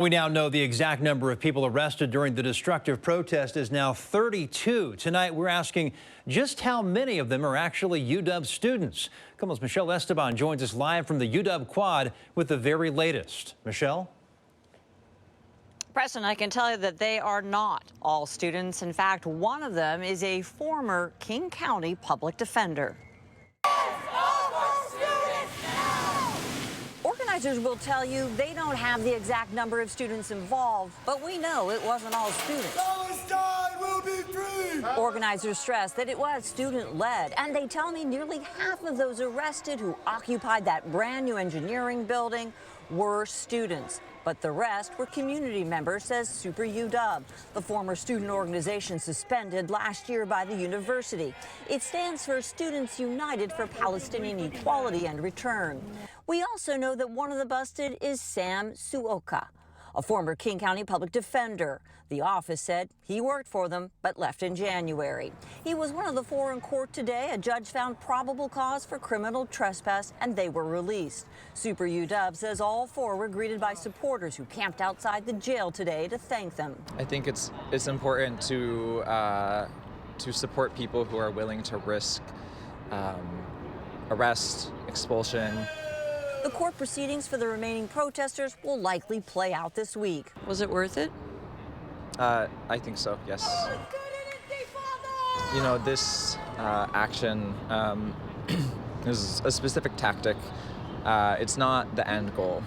We now know the exact number of people arrested during the destructive protest is now 32. Tonight, we're asking just how many of them are actually UW students. KOMO's Michelle Esteban joins us live from the UW Quad with the very latest. Michelle? Preston, I can tell you that they are not all students. In fact, one of them is a former King County public defender. Organizers will tell you they don't have the exact number of students involved, but we know it wasn't all students. Palestine will be free! Organizers stress that it was student-led, and they tell me nearly half of those arrested who occupied that brand new engineering building were students. But the rest were community members, says Super UW, the former student organization suspended last year by the university. It stands for Students United for Palestinian Equality and Return. We also know that one of the busted is Sam Suoka, a former King County public defender. The office said he worked for them but left in January. He was one of the four in court today. A judge found probable cause for criminal trespass and they were released. Super UW says all four were greeted by supporters who camped outside the jail today to thank them. I think it's important to support people who are willing to risk arrest, expulsion. The court proceedings for the remaining protesters will likely play out this week. Was it worth it? I think so, yes. You know, this action is a specific tactic. It's not the end goal.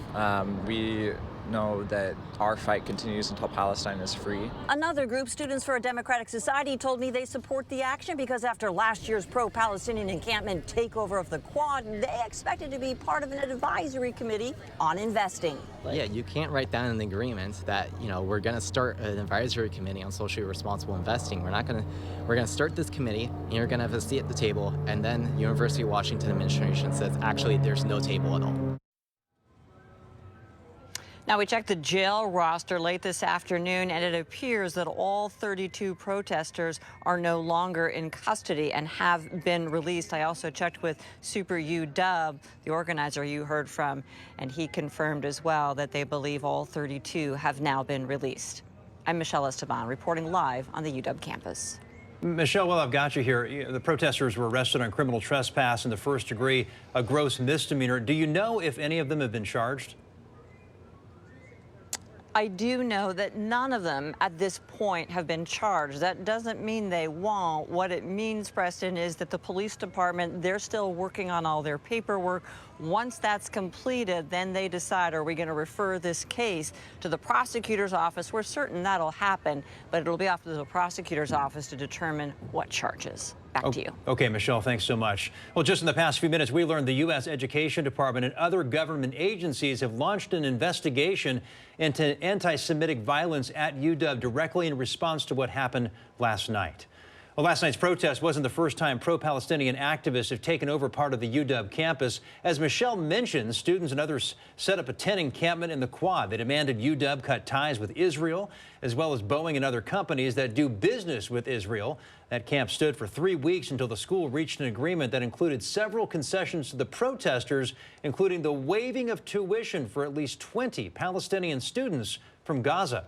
We know that our fight continues until Palestine is free. Another group, Students for a Democratic Society, told me they support the action because after last year's pro-Palestinian encampment takeover of the Quad, they expected to be part of an advisory committee on investing. Yeah, you can't write down in the agreement that, you know, we're going to start an advisory committee on socially responsible investing. We're going to start this committee, and you're going to have a seat at the table, and then University of Washington administration says, actually, there's no table at all. Now, we checked the jail roster late this afternoon, and it appears that all 32 protesters are no longer in custody and have been released. I also checked with Super UW, the organizer you heard from, and he confirmed as well that they believe all 32 have now been released. I'm Michelle Esteban, reporting live on the UW campus. Michelle, well, I've got you here. The protesters were arrested on criminal trespass in the first degree, a gross misdemeanor. Do you know if any of them have been charged? I do know that none of them at this point have been charged. That doesn't mean they won't. What it means, Preston, is that the police department, they're still working on all their paperwork. Once that's completed, then they decide, are we going to refer this case to the prosecutor's office? We're certain that'll happen, but it'll be up to the prosecutor's office to determine what charges. Back to you. Okay, Michelle, thanks so much. Well, just in the past few minutes, we learned the U.S. Education Department and other government agencies have launched an investigation into anti-Semitic violence at UW directly in response to what happened last night. Well, last night's protest wasn't the first time pro-Palestinian activists have taken over part of the UW campus. As Michelle mentioned, students and others set up a tent encampment in the Quad. They demanded UW cut ties with Israel, as well as Boeing and other companies that do business with Israel. That camp stood for 3 weeks until the school reached an agreement that included several concessions to the protesters, including the waiving of tuition for at least 20 Palestinian students from Gaza.